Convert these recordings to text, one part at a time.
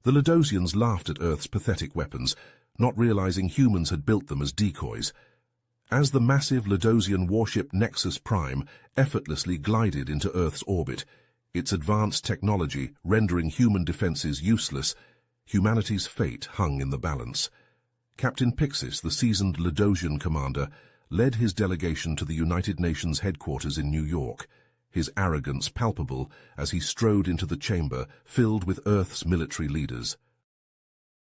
The Ledosians laughed at Earth's pathetic weapons, not realizing humans had built them as decoys. As the massive Ledosian warship Nexus Prime effortlessly glided into Earth's orbit, its advanced technology rendering human defenses useless, humanity's fate hung in the balance. Captain Pixis, the seasoned Ledosian commander, led his delegation to the United Nations headquarters in New York, his arrogance palpable as he strode into the chamber filled with Earth's military leaders.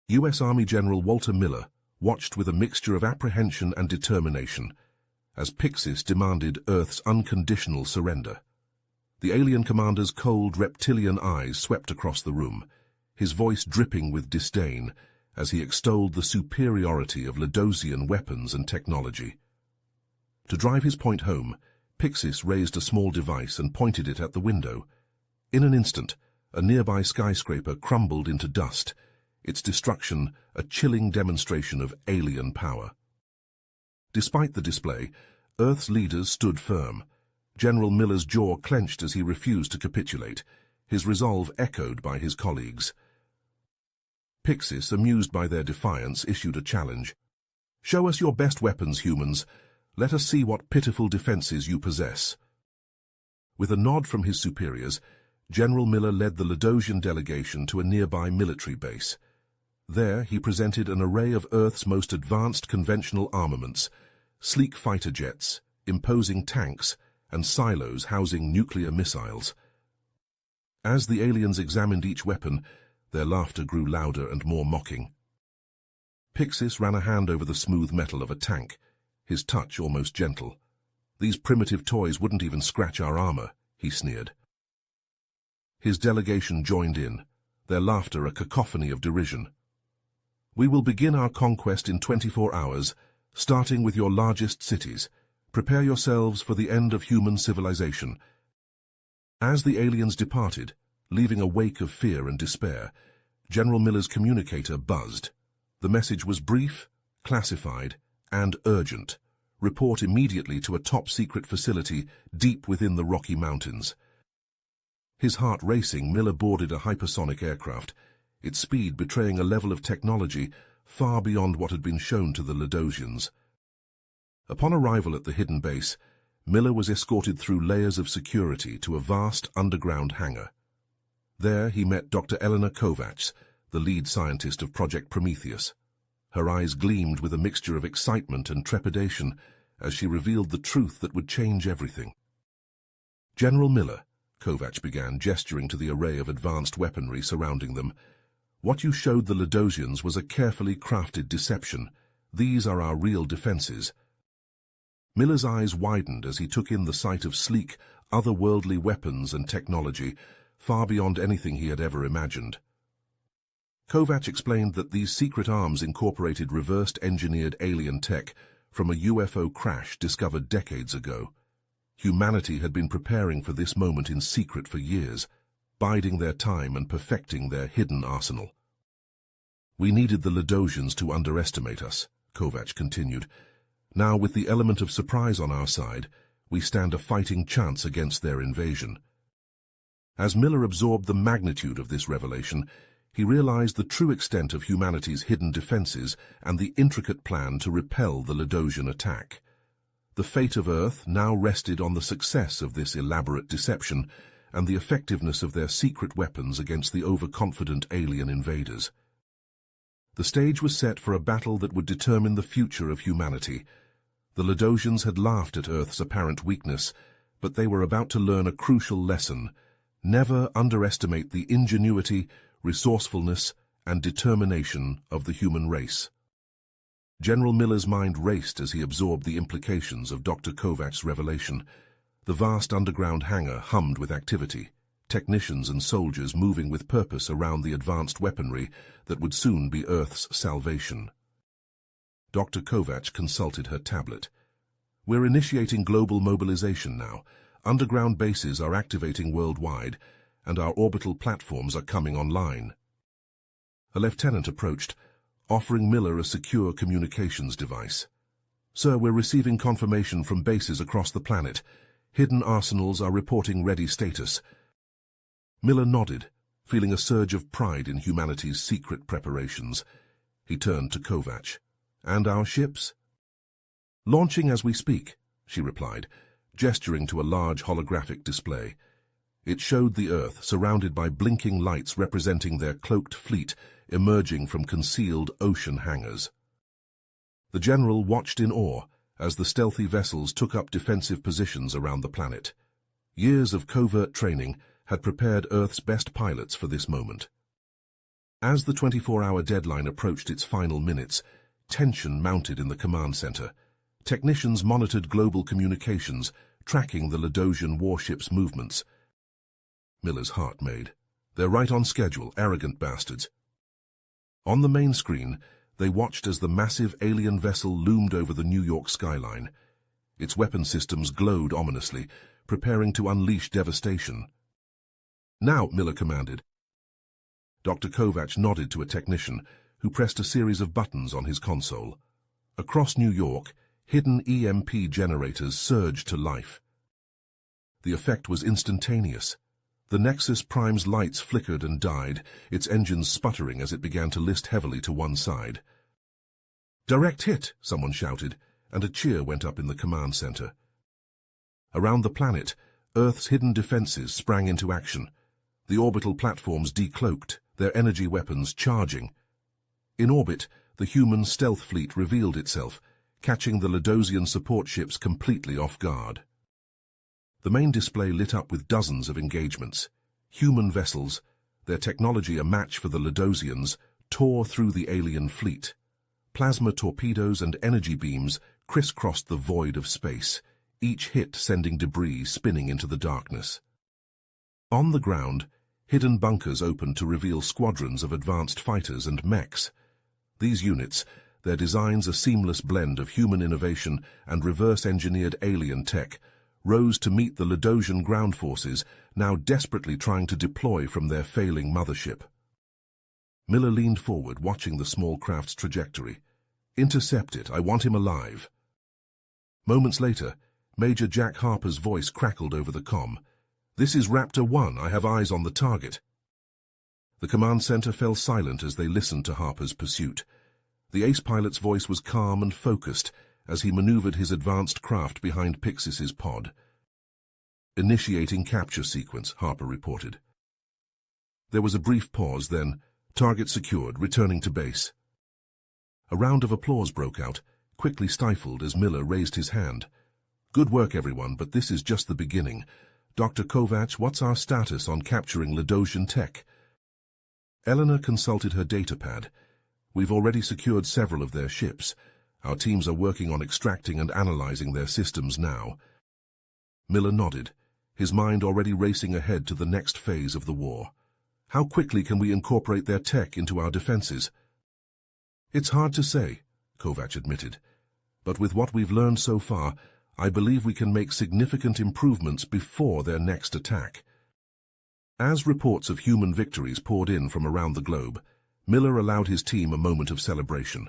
U.S. Army General Walter Miller watched with a mixture of apprehension and determination as Pixis demanded Earth's unconditional surrender. The alien commander's cold reptilian eyes swept across the room, his voice dripping with disdain as he extolled the superiority of Ledosian weapons and technology. To drive his point home, Pixis raised a small device and pointed it at the window. In an instant, a nearby skyscraper crumbled into dust, its destruction a chilling demonstration of alien power. Despite the display, Earth's leaders stood firm. General Miller's jaw clenched as he refused to capitulate, his resolve echoed by his colleagues. Pixis, amused by their defiance, issued a challenge. "Show us your best weapons, humans. Let us see what pitiful defenses you possess." With a nod from his superiors, General Miller led the Ledosian delegation to a nearby military base. There he presented an array of Earth's most advanced conventional armaments, sleek fighter jets, imposing tanks, and silos housing nuclear missiles. As the aliens examined each weapon, their laughter grew louder and more mocking. Pixis ran a hand over the smooth metal of a tank, his touch almost gentle. "These primitive toys wouldn't even scratch our armor," he sneered. His delegation joined in, their laughter a cacophony of derision. "We will begin our conquest in 24 hours, starting with your largest cities. Prepare yourselves for the end of human civilization." As the aliens departed, leaving a wake of fear and despair, General Miller's communicator buzzed. The message was brief, classified, and urgent. "Report immediately to a top-secret facility deep within the Rocky Mountains." His heart racing, Miller boarded a hypersonic aircraft, its speed betraying a level of technology far beyond what had been shown to the Ledosians. Upon arrival at the hidden base, Miller was escorted through layers of security to a vast underground hangar. There he met Dr. Eleanor Kovacs, the lead scientist of Project Prometheus. Her eyes gleamed with a mixture of excitement and trepidation as she revealed the truth that would change everything. "General Miller," Kovacs began, gesturing to the array of advanced weaponry surrounding them, "what you showed the Ledosians was a carefully crafted deception. These are our real defenses." Miller's eyes widened as he took in the sight of sleek, otherworldly weapons and technology, far beyond anything he had ever imagined. Kovacs explained that these secret arms incorporated reversed-engineered alien tech from a UFO crash discovered decades ago. Humanity had been preparing for this moment in secret for years, biding their time and perfecting their hidden arsenal. "We needed the Ledosians to underestimate us," Kovacs continued. "Now, with the element of surprise on our side, we stand a fighting chance against their invasion." As Miller absorbed the magnitude of this revelation, he realized the true extent of humanity's hidden defenses and the intricate plan to repel the Ledosian attack. The fate of Earth now rested on the success of this elaborate deception and the effectiveness of their secret weapons against the overconfident alien invaders. The stage was set for a battle that would determine the future of humanity. The Ledosians had laughed at Earth's apparent weakness, but they were about to learn a crucial lesson. Never underestimate the ingenuity, resourcefulness, and determination of the human race. General Miller's mind raced as he absorbed the implications of Dr. Kovacs' revelation. The vast underground hangar hummed with activity, technicians and soldiers moving with purpose around the advanced weaponry that would soon be Earth's salvation. Dr. Kovacs consulted her tablet. "We're initiating global mobilization now. Underground bases are activating worldwide, and our orbital platforms are coming online." A lieutenant approached, offering Miller a secure communications device. "Sir, we're receiving confirmation from bases across the planet. Hidden arsenals are reporting ready status." Miller nodded, feeling a surge of pride in humanity's secret preparations. He turned to Kovacs. "And our ships?" "Launching as we speak," she replied, gesturing to a large holographic display. It showed the Earth surrounded by blinking lights representing their cloaked fleet emerging from concealed ocean hangars. The general watched in awe as the stealthy vessels took up defensive positions around the planet. Years of covert training had prepared Earth's best pilots for this moment. As the 24-hour deadline approached its final minutes, tension mounted in the command center. Technicians monitored global communications, tracking the Ladosian warship's movements. Miller's heart made. "They're right on schedule, arrogant bastards." On the main screen, they watched as the massive alien vessel loomed over the New York skyline. Its weapon systems glowed ominously, preparing to unleash devastation. "Now," Miller commanded. Dr. Kovacs nodded to a technician, who pressed a series of buttons on his console. Across New York, hidden EMP generators surged to life. The effect was instantaneous. The Nexus Prime's lights flickered and died, its engines sputtering as it began to list heavily to one side. "Direct hit," someone shouted, and a cheer went up in the command center. Around the planet, Earth's hidden defenses sprang into action. The orbital platforms decloaked, their energy weapons charging. In orbit, the human stealth fleet revealed itself, catching the Ladosian support ships completely off guard. The main display lit up with dozens of engagements. Human vessels, their technology a match for the Ladosians, tore through the alien fleet. Plasma torpedoes and energy beams crisscrossed the void of space, each hit sending debris spinning into the darkness. On the ground, hidden bunkers opened to reveal squadrons of advanced fighters and mechs. These units, their designs a seamless blend of human innovation and reverse-engineered alien tech, rose to meet the Ladosian ground forces, now desperately trying to deploy from their failing mothership. Miller leaned forward, watching the small craft's trajectory. "Intercept it, I want him alive." Moments later, Major Jack Harper's voice crackled over the comm. "This is Raptor 1, I have eyes on the target." The command center fell silent as they listened to Harper's pursuit. The ace pilot's voice was calm and focused as he maneuvered his advanced craft behind Pixis's pod. "Initiating capture sequence," Harper reported. There was a brief pause, then, "Target secured, returning to base." A round of applause broke out, quickly stifled as Miller raised his hand. "Good work, everyone, but this is just the beginning. Dr. Kovacs, what's our status on capturing Ladosian tech?" Eleanor consulted her datapad. "We've already secured several of their ships. Our teams are working on extracting and analyzing their systems now." Miller nodded, his mind already racing ahead to the next phase of the war. "How quickly can we incorporate their tech into our defenses?" "It's hard to say," Kovacs admitted. "But with what we've learned so far, I believe we can make significant improvements before their next attack." As reports of human victories poured in from around the globe, Miller allowed his team a moment of celebration.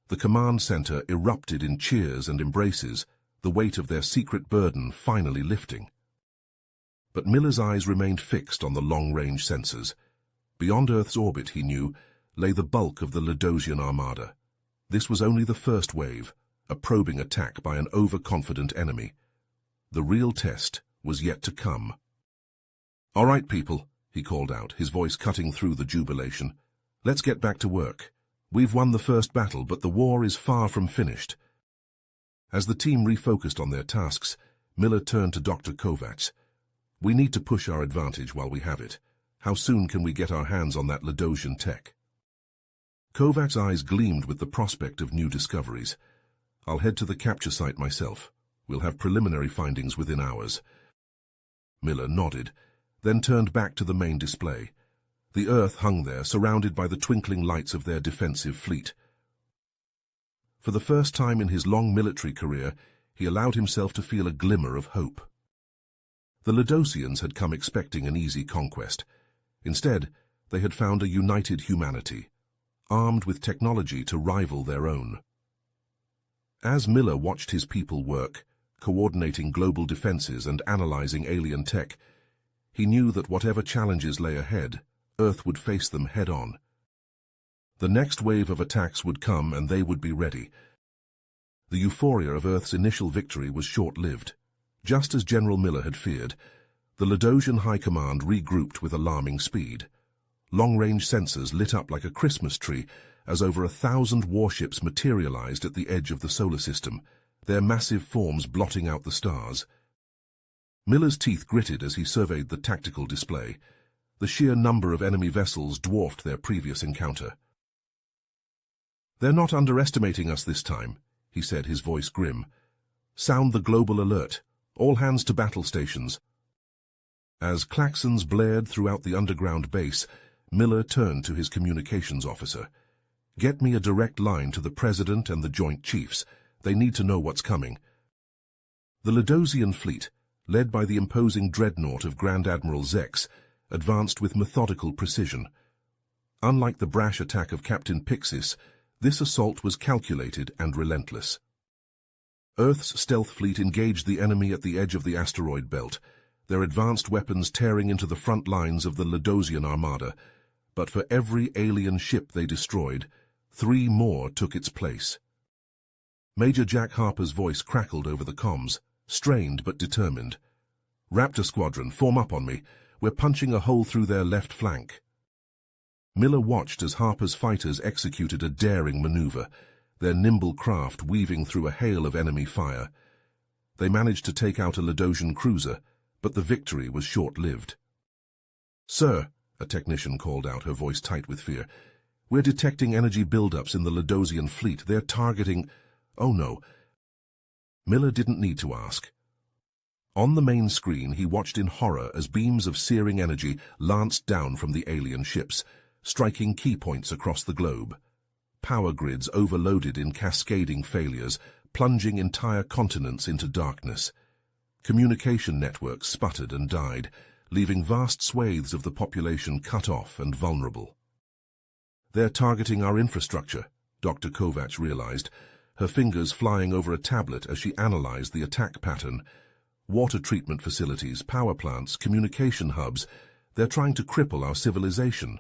The command center erupted in cheers and embraces, the weight of their secret burden finally lifting. But Miller's eyes remained fixed on the long-range sensors. Beyond Earth's orbit, he knew, lay the bulk of the Ladosian armada. This was only the first wave, a probing attack by an overconfident enemy. The real test was yet to come. "All right, people," he called out, his voice cutting through the jubilation. "Let's get back to work. We've won the first battle, but the war is far from finished." As the team refocused on their tasks, Miller turned to Dr. Kovacs. "We need to push our advantage while we have it. How soon can we get our hands on that Ladosian tech?" Kovacs' eyes gleamed with the prospect of new discoveries. "I'll head to the capture site myself. We'll have preliminary findings within hours." Miller nodded, then turned back to the main display. The Earth hung there, surrounded by the twinkling lights of their defensive fleet. For the first time in his long military career, he allowed himself to feel a glimmer of hope. The Ladosians had come expecting an easy conquest. Instead, they had found a united humanity, armed with technology to rival their own. As Miller watched his people work, coordinating global defenses and analyzing alien tech, he knew that whatever challenges lay ahead, Earth would face them head-on. The next wave of attacks would come and they would be ready. The euphoria of Earth's initial victory was short-lived. Just as General Miller had feared, the Ladosian High Command regrouped with alarming speed. Long-range sensors lit up like a Christmas tree as over 1,000 warships materialized at the edge of the solar system, their massive forms blotting out the stars. Miller's teeth gritted as he surveyed the tactical display. The sheer number of enemy vessels dwarfed their previous encounter. "They're not underestimating us this time," he said, his voice grim. "Sound the global alert. All hands to battle stations." As klaxons blared throughout the underground base, Miller turned to his communications officer. "Get me a direct line to the President and the Joint Chiefs. They need to know what's coming." The Ladosian fleet, led by the imposing dreadnought of Grand Admiral Zex, advanced with methodical precision. Unlike the brash attack of Captain Pixis, this assault was calculated and relentless. Earth's stealth fleet engaged the enemy at the edge of the asteroid belt, their advanced weapons tearing into the front lines of the Ladosian armada. But for every alien ship they destroyed, 3 more took its place. Major Jack Harper's voice crackled over the comms, strained but determined. "Raptor Squadron, form up on me. We're punching a hole through their left flank." Miller watched as Harper's fighters executed a daring maneuver, their nimble craft weaving through a hail of enemy fire. They managed to take out a Ladosian cruiser, but the victory was short-lived. "Sir," a technician called out, her voice tight with fear, "we're detecting energy buildups in the Ladosian fleet. They're targeting—" "Oh no." Miller didn't need to ask. On the main screen, he watched in horror as beams of searing energy lanced down from the alien ships, striking key points across the globe. Power grids overloaded in cascading failures, plunging entire continents into darkness. Communication networks sputtered and died, leaving vast swathes of the population cut off and vulnerable. "They're targeting our infrastructure," Dr. Kovacs realized, her fingers flying over a tablet as she analyzed the attack pattern. "Water treatment facilities, power plants, communication hubs. They're trying to cripple our civilization."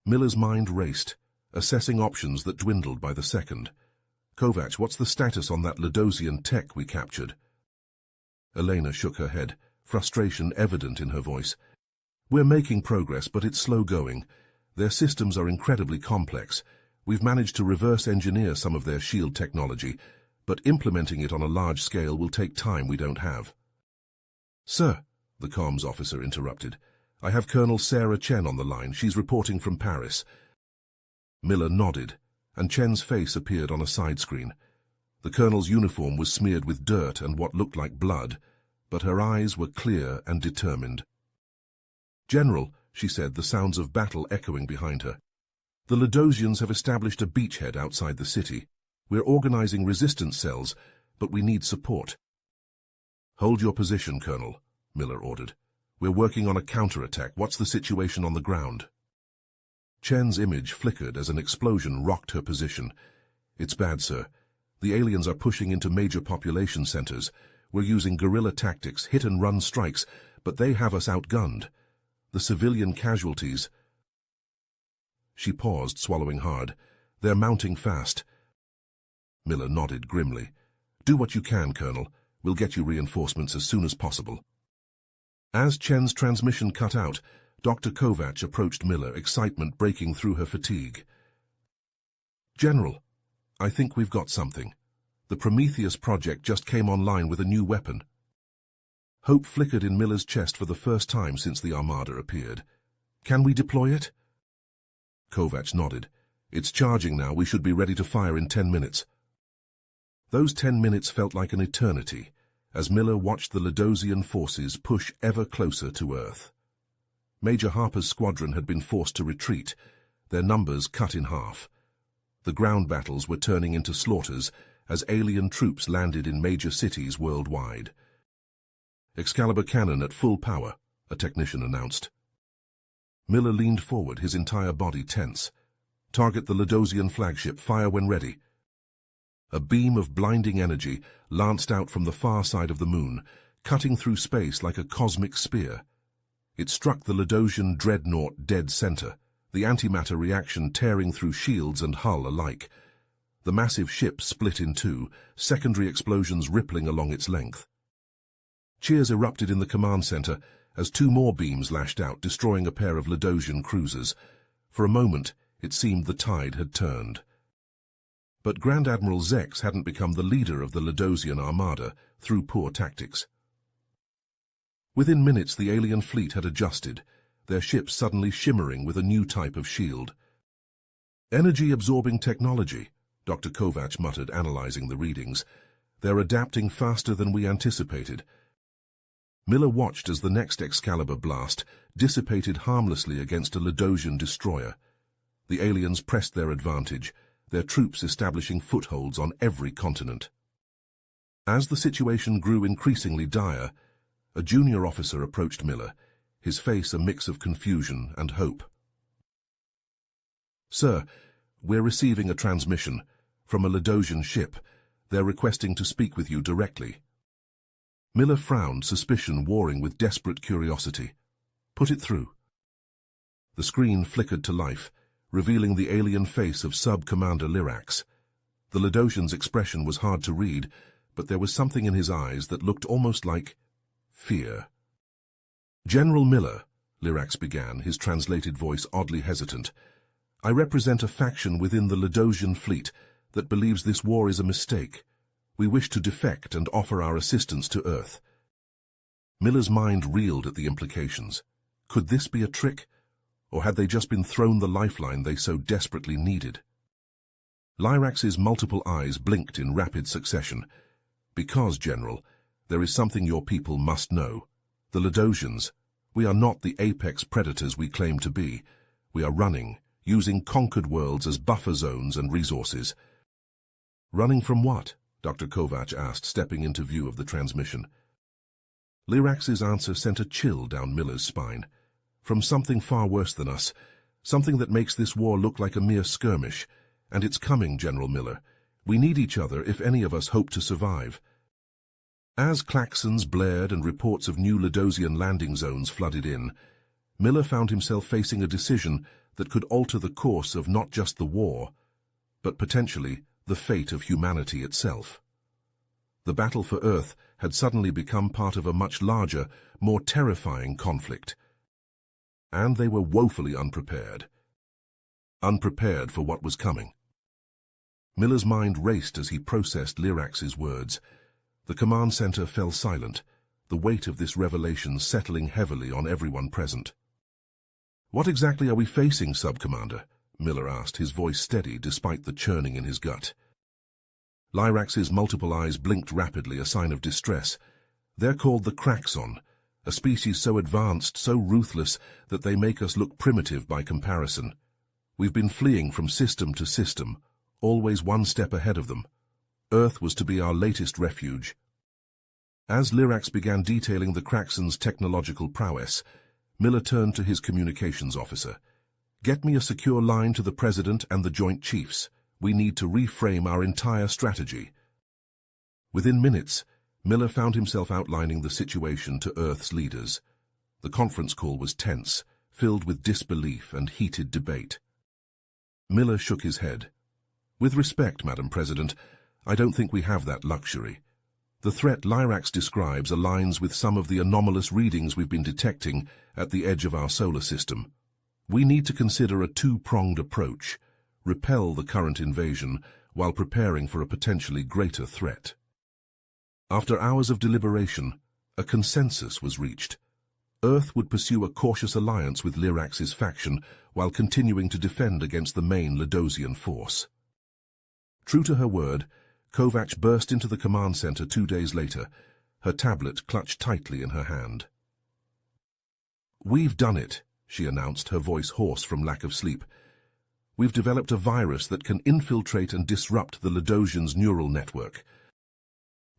Miller's mind raced, assessing options that dwindled by the second. "Kovacs, what's the status on that Ladosian tech we captured?" Elena shook her head, frustration evident in her voice. "We're making progress, but it's slow going. Their systems are incredibly complex. We've managed to reverse engineer some of their shield technology, but implementing it on a large scale will take time we don't have." "Sir," the comms officer interrupted, "I have Colonel Sarah Chen on the line. She's reporting from Paris." Miller nodded, and Chen's face appeared on a side screen. The colonel's uniform was smeared with dirt and what looked like blood, but her eyes were clear and determined. "General," she said, the sounds of battle echoing behind her, "the Ladosians have established a beachhead outside the city. We're organizing resistance cells, but we need support." "Hold your position, Colonel," Miller ordered. "We're working on a counterattack. What's the situation on the ground?" Chen's image flickered as an explosion rocked her position. "It's bad, sir. The aliens are pushing into major population centers. We're using guerrilla tactics, hit-and-run strikes, but they have us outgunned. The civilian casualties—" She paused, swallowing hard. "They're mounting fast." Miller nodded grimly. "Do what you can, Colonel. We'll get you reinforcements as soon as possible." As Chen's transmission cut out, Dr. Kovacs approached Miller, excitement breaking through her fatigue. "General, I think we've got something. The Prometheus project just came online with a new weapon." Hope flickered in Miller's chest for the first time since the Armada appeared. "Can we deploy it?" Kovacs nodded. "It's charging now. We should be ready to fire in 10 minutes. Those 10 minutes felt like an eternity, as Miller watched the Ladosian forces push ever closer to Earth. Major Harper's squadron had been forced to retreat, their numbers cut in half. The ground battles were turning into slaughters as alien troops landed in major cities worldwide. "Excalibur cannon at full power," a technician announced. Miller leaned forward, his entire body tense. "Target the Ladosian flagship. Fire when ready." A beam of blinding energy lanced out from the far side of the moon, cutting through space like a cosmic spear. It struck the Ladosian dreadnought dead center, the antimatter reaction tearing through shields and hull alike. The massive ship split in two, secondary explosions rippling along its length. Cheers erupted in the command center as two more beams lashed out, destroying a pair of Ladosian cruisers. For a moment, it seemed the tide had turned. But Grand Admiral Zex hadn't become the leader of the Ladosian armada through poor tactics. Within minutes, the alien fleet had adjusted, their ships suddenly shimmering with a new type of shield. Energy-absorbing technology, Dr. Kovac muttered, analyzing the readings. They're adapting faster than we anticipated. Miller watched as the next Excalibur blast dissipated harmlessly against a Ladosian destroyer. The aliens pressed their advantage, their troops establishing footholds on every continent. As the situation grew increasingly dire, a junior officer approached Miller, his face a mix of confusion and hope. "Sir, we're receiving a transmission from a Ladosian ship. They're requesting to speak with you directly." Miller frowned, suspicion warring with desperate curiosity. "Put it through." The screen flickered to life, revealing the alien face of Sub-Commander Lyrax. The Ladosian's expression was hard to read, but there was something in his eyes that looked almost like fear. "General Miller," Lyrax began, his translated voice oddly hesitant, "I represent a faction within the Ladosian fleet that believes this war is a mistake. We wish to defect and offer our assistance to Earth." Miller's mind reeled at the implications. Could this be a trick? Or had they just been thrown the lifeline they so desperately needed? Lyrax's multiple eyes blinked in rapid succession. "Because, General, there is something your people must know. The Ladosians, we are not the apex predators we claim to be. We are running, using conquered worlds as buffer zones and resources." "Running from what?" Dr. Kovac asked, stepping into view of the transmission. Lyrax's answer sent a chill down Miller's spine. "From something far worse than us, something that makes this war look like a mere skirmish. And it's coming, General Miller. We need each other if any of us hope to survive." As klaxons blared and reports of new Ladosian landing zones flooded in, Miller found himself facing a decision that could alter the course of not just the war, but potentially the fate of humanity itself. The battle for Earth had suddenly become part of a much larger, more terrifying conflict. And they were woefully unprepared. Unprepared for what was coming. Miller's mind raced as he processed Lyrax's words. The command center fell silent, the weight of this revelation settling heavily on everyone present. "What exactly are we facing, Sub-Commander?" Miller asked, his voice steady despite the churning in his gut. Lyrax's multiple eyes blinked rapidly, a sign of distress. "They're called the Kraxon, a species so advanced, so ruthless, that they make us look primitive by comparison. We've been fleeing from system to system, always one step ahead of them. Earth was to be our latest refuge." As Lyrax began detailing the Kraxon's technological prowess, Miller turned to his communications officer. "Get me a secure line to the President and the Joint Chiefs. We need to reframe our entire strategy." Within minutes, Miller found himself outlining the situation to Earth's leaders. The conference call was tense, filled with disbelief and heated debate. Miller shook his head. "With respect, Madam President, I don't think we have that luxury. The threat Lyrax describes aligns with some of the anomalous readings we've been detecting at the edge of our solar system. We need to consider a two-pronged approach, repel the current invasion while preparing for a potentially greater threat." After hours of deliberation, a consensus was reached. Earth would pursue a cautious alliance with Lyrax's faction while continuing to defend against the main Ladosian force. True to her word, Kovac burst into the command center 2 days later, her tablet clutched tightly in her hand. "We've done it," she announced, her voice hoarse from lack of sleep. "We've developed a virus that can infiltrate and disrupt the Ladosians' neural network."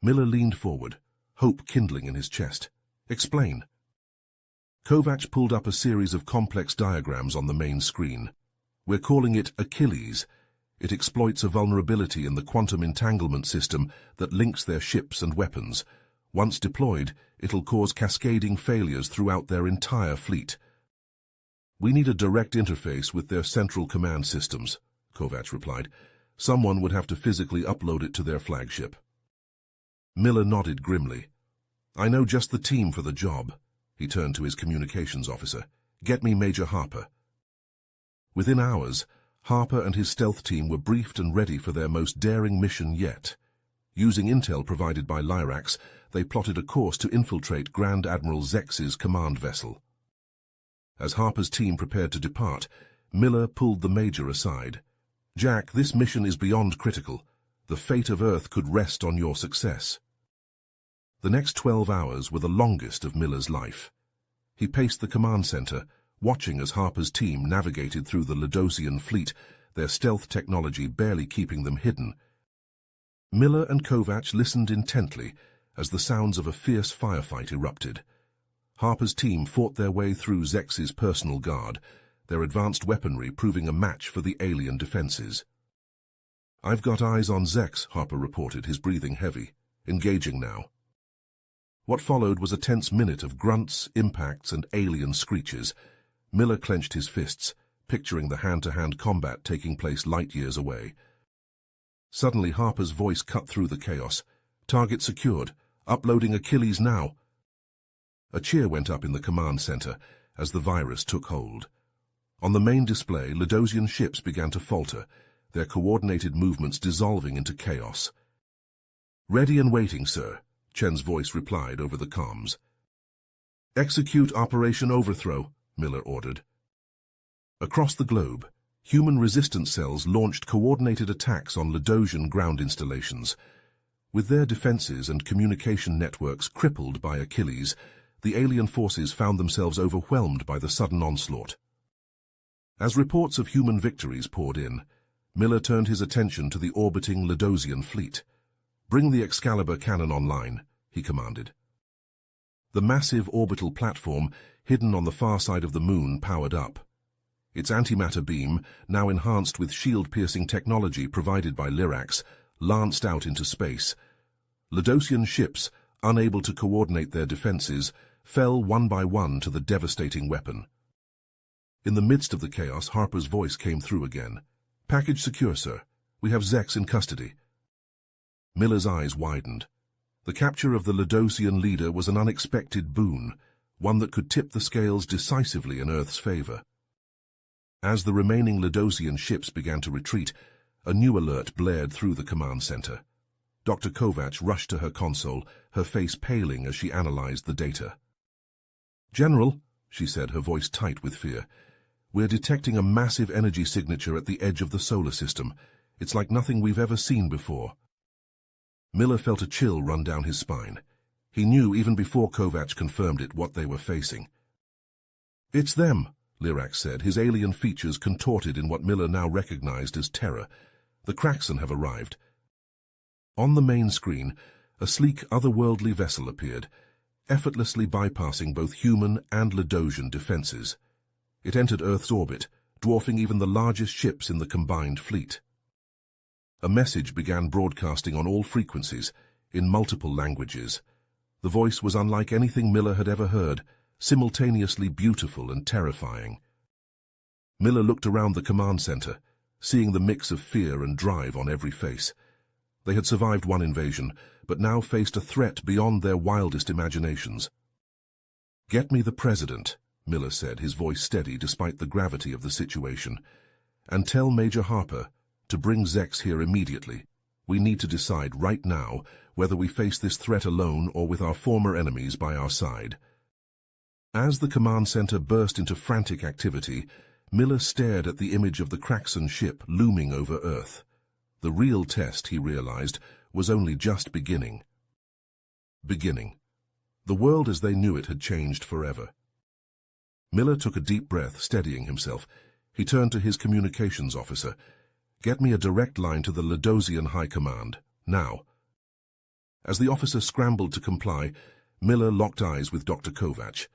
Miller leaned forward, hope kindling in his chest. "Explain." Kovac pulled up a series of complex diagrams on the main screen. "We're calling it Achilles. It exploits a vulnerability in the quantum entanglement system that links their ships and weapons. Once deployed, it'll cause cascading failures throughout their entire fleet. We need a direct interface with their central command systems, Kovacs replied. Someone would have to physically upload it to their flagship. Miller nodded grimly. I know just the team for the job. He turned to his communications officer. Get me Major Harper. Within hours, Harper and his stealth team were briefed and ready for their most daring mission yet. Using intel provided by Lyrax, they plotted a course to infiltrate Grand Admiral Zex's command vessel. As Harper's team prepared to depart, Miller pulled the Major aside. Jack, this mission is beyond critical. The fate of Earth could rest on your success. The next 12 hours were the longest of Miller's life. He paced the command center, watching as Harper's team navigated through the Ludosian fleet, their stealth technology barely keeping them hidden. Miller and Kovacs listened intently as the sounds of a fierce firefight erupted. Harper's team fought their way through Zex's personal guard, their advanced weaponry proving a match for the alien defenses. I've got eyes on Zex, Harper reported, his breathing heavy. Engaging now. What followed was a tense minute of grunts, impacts, and alien screeches. Miller clenched his fists, picturing the hand-to-hand combat taking place light years away. Suddenly, Harper's voice cut through the chaos. Target secured. Uploading Achilles now. A cheer went up in the command center as the virus took hold. On the main display, Ludosian ships began to falter, their coordinated movements dissolving into chaos. Ready and waiting, sir, Chen's voice replied over the comms. Execute Operation Overthrow, Miller ordered. Across the globe, human resistance cells launched coordinated attacks on Ludosian ground installations. With their defenses and communication networks crippled by Achilles, the alien forces found themselves overwhelmed by the sudden onslaught. As reports of human victories poured in, Miller turned his attention to the orbiting Ludosian fleet. Bring the Excalibur cannon online, he commanded. The massive orbital platform, hidden on the far side of the moon, powered up. Its antimatter beam, now enhanced with shield-piercing technology provided by Lyrax, lanced out into space. Ludosian ships, unable to coordinate their defenses, fell one by one to the devastating weapon. In the midst of the chaos, Harper's voice came through again. Package secure, sir. We have Zex in custody. Miller's eyes widened. The capture of the Ludosian leader was an unexpected boon, one that could tip the scales decisively in Earth's favor. As the remaining Ludosian ships began to retreat, a new alert blared through the command center. Dr. Kovacs rushed to her console, her face paling as she analyzed the data. General, she said, her voice tight with fear, we're detecting a massive energy signature at the edge of the solar system. It's like nothing we've ever seen before. Miller felt a chill run down his spine. He knew even before Kovacs confirmed it what they were facing. It's them, Lyrax said, his alien features contorted in what Miller now recognized as terror. The Kraxon have arrived. On the main screen, a sleek, otherworldly vessel appeared, effortlessly bypassing both human and Ludosian defenses. It entered Earth's orbit, dwarfing even the largest ships in the combined fleet. A message began broadcasting on all frequencies, in multiple languages. The voice was unlike anything Miller had ever heard, simultaneously beautiful and terrifying. Miller looked around the command center, seeing the mix of fear and drive on every face. They had survived one invasion, but now faced a threat beyond their wildest imaginations. Get me the President, Miller said, his voice steady despite the gravity of the situation, and tell Major Harper to bring Zex here immediately. We need to decide right now whether we face this threat alone or with our former enemies by our side. As the command center burst into frantic activity, Miller stared at the image of the Kraxon ship looming over Earth. The real test, he realized, was only just beginning. The world as they knew it had changed forever. Miller took a deep breath, steadying himself. He turned to his communications officer. Get me a direct line to the Ludosian High Command, now. As the officer scrambled to comply, Miller locked eyes with Dr. Kovacs.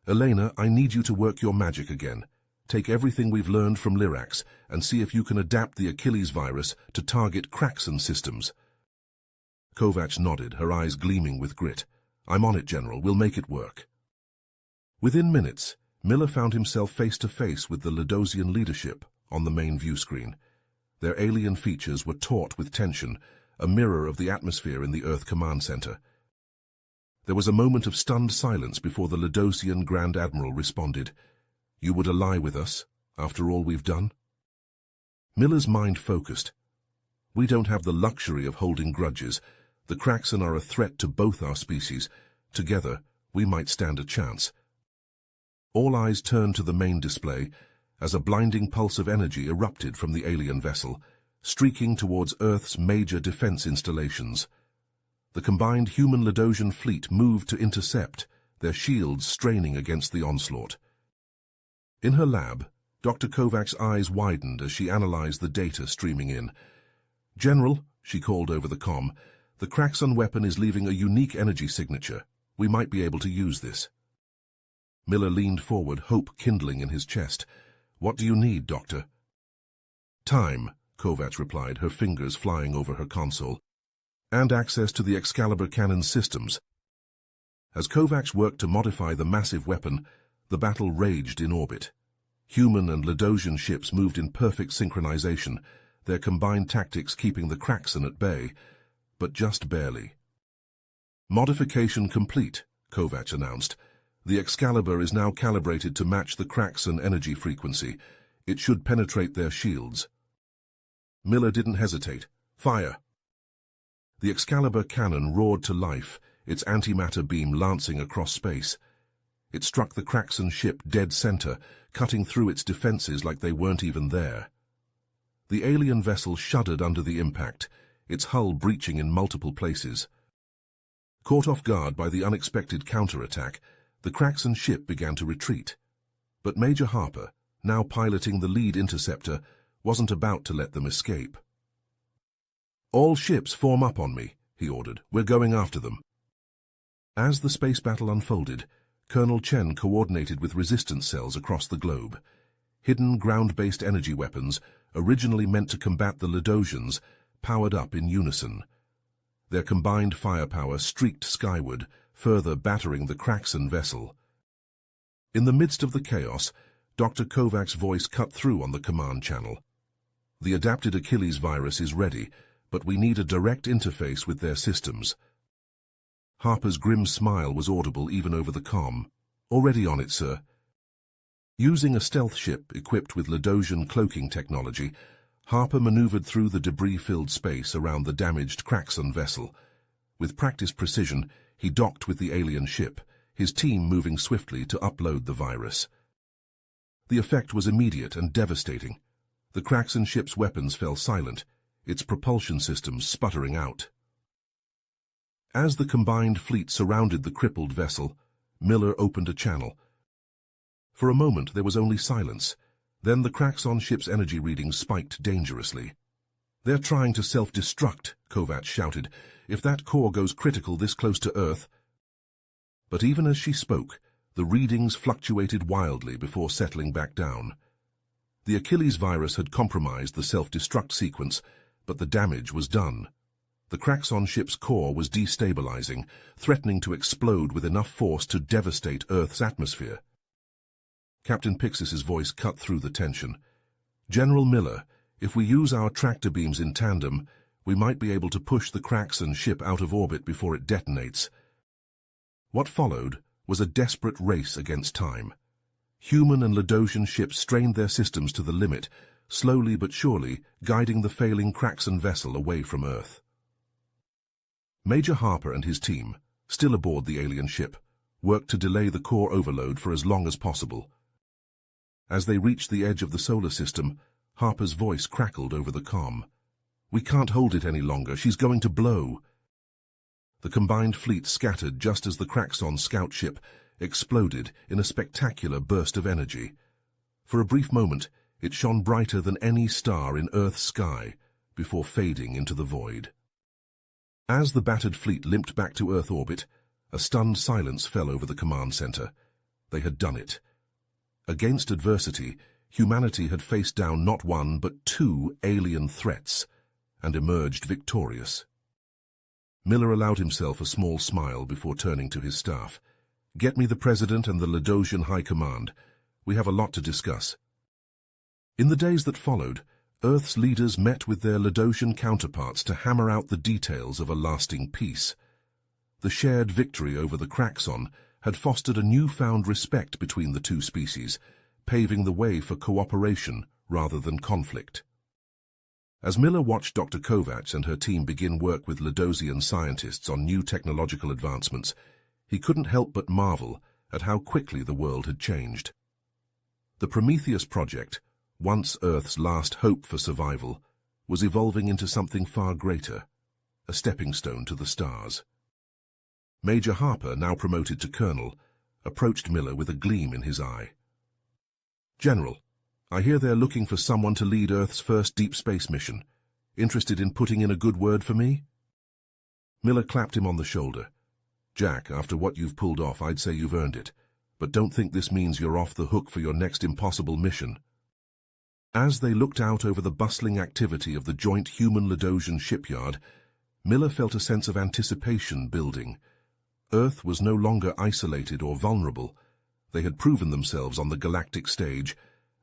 Elena, I need you to work your magic again. Take everything we've learned from Lyrax and see if you can adapt the Achilles virus to target Kraxon systems. Kovacs nodded, her eyes gleaming with grit. I'm on it, General. We'll make it work. Within minutes, Miller found himself face to face with the Ludosian leadership on the main view screen. Their alien features were taut with tension, a mirror of the atmosphere in the Earth Command Center. There was a moment of stunned silence before the Ludosian Grand Admiral responded, "You would ally with us, after all we've done?" Miller's mind focused. "We don't have the luxury of holding grudges. The Kraxan are a threat to both our species. Together, we might stand a chance." All eyes turned to the main display as a blinding pulse of energy erupted from the alien vessel, streaking towards Earth's major defense installations. The combined human-Ludosian fleet moved to intercept, their shields straining against the onslaught. In her lab, Dr. Kovacs' eyes widened as she analyzed the data streaming in. "General," she called over the comm, "the Kraxan weapon is leaving a unique energy signature. We might be able to use this." Miller leaned forward, hope kindling in his chest. "What do you need, Doctor?" "Time," Kovacs replied, her fingers flying over her console, "and access to the Excalibur cannon's systems." As Kovacs worked to modify the massive weapon, the battle raged in orbit. Human and Ludosian ships moved in perfect synchronization, their combined tactics keeping the Kraxan at bay, but just barely. "Modification complete," Kovacs announced. "The Excalibur is now calibrated to match the Kraxan energy frequency. It should penetrate their shields." Miller didn't hesitate. "Fire!" The Excalibur cannon roared to life, its antimatter beam lancing across space. It struck the Kraxan ship dead center, cutting through its defenses like they weren't even there. The alien vessel shuddered under the impact, its hull breaching in multiple places. Caught off guard by the unexpected counterattack, the Kraxan ship began to retreat. But Major Harper, now piloting the lead interceptor, wasn't about to let them escape. "All ships form up on me," he ordered. "We're going after them." As the space battle unfolded, Colonel Chen coordinated with resistance cells across the globe. Hidden ground-based energy weapons, originally meant to combat the Ludosians, powered up in unison. Their combined firepower streaked skyward, further battering the Kraxan vessel. In the midst of the chaos, Dr. Kovacs' voice cut through on the command channel. "The adapted Achilles virus is ready, but we need a direct interface with their systems." Harper's grim smile was audible even over the comm. "Already on it, sir." Using a stealth ship equipped with Ludosian cloaking technology, Harper maneuvered through the debris-filled space around the damaged Kraxan vessel. With practiced precision, he docked with the alien ship, his team moving swiftly to upload the virus. The effect was immediate and devastating. The Kraxan ship's weapons fell silent, its propulsion systems sputtering out. As the combined fleet surrounded the crippled vessel, Miller opened a channel. For a moment there was only silence. Then the Kraxan ship's energy readings spiked dangerously. "They're trying to self-destruct," Kovacs shouted. "If that core goes critical this close to Earth..." But even as she spoke, the readings fluctuated wildly before settling back down. The Achilles virus had compromised the self-destruct sequence, but the damage was done. The Kraxan ship's core was destabilizing, threatening to explode with enough force to devastate Earth's atmosphere. Captain Pixis's voice cut through the tension. "General Miller, if we use our tractor beams in tandem, we might be able to push the Kraxan ship out of orbit before it detonates." What followed was a desperate race against time. Human and Ludosian ships strained their systems to the limit, slowly but surely guiding the failing Kraxan vessel away from Earth. Major Harper and his team, still aboard the alien ship, worked to delay the core overload for as long as possible. As they reached the edge of the solar system, Harper's voice crackled over the comm. "We can't hold it any longer. She's going to blow." The combined fleet scattered just as the Kraxan scout ship exploded in a spectacular burst of energy. For a brief moment, it shone brighter than any star in Earth's sky, before fading into the void. As the battered fleet limped back to Earth orbit, a stunned silence fell over the command center. They had done it. Against adversity, humanity had faced down not one but two alien threats, and emerged victorious. Miller allowed himself a small smile before turning to his staff. "Get me the President and the Ladosian High Command. We have a lot to discuss." In the days that followed, Earth's leaders met with their Ladosian counterparts to hammer out the details of a lasting peace. The shared victory over the Kraxon had fostered a newfound respect between the two species, paving the way for cooperation rather than conflict. As Miller watched Dr. Kovacs and her team begin work with Ladosian scientists on new technological advancements, he couldn't help but marvel at how quickly the world had changed. The Prometheus project, once Earth's last hope for survival, was evolving into something far greater, a stepping stone to the stars. Major Harper, now promoted to colonel, approached Miller with a gleam in his eye. "General, I hear they're looking for someone to lead Earth's first deep space mission. Interested in putting in a good word for me?" Miller clapped him on the shoulder. "Jack, after what you've pulled off, I'd say you've earned it. But don't think this means you're off the hook for your next impossible mission." As they looked out over the bustling activity of the joint human-Ladosian shipyard, Miller felt a sense of anticipation building. Earth was no longer isolated or vulnerable. They had proven themselves on the galactic stage,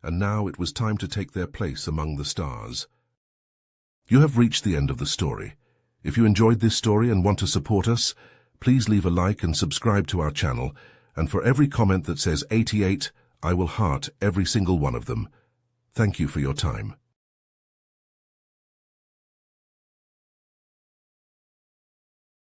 and now it was time to take their place among the stars. You have reached the end of the story. If you enjoyed this story and want to support us, please leave a like and subscribe to our channel, and for every comment that says 88, I will heart every single one of them. Thank you for your time.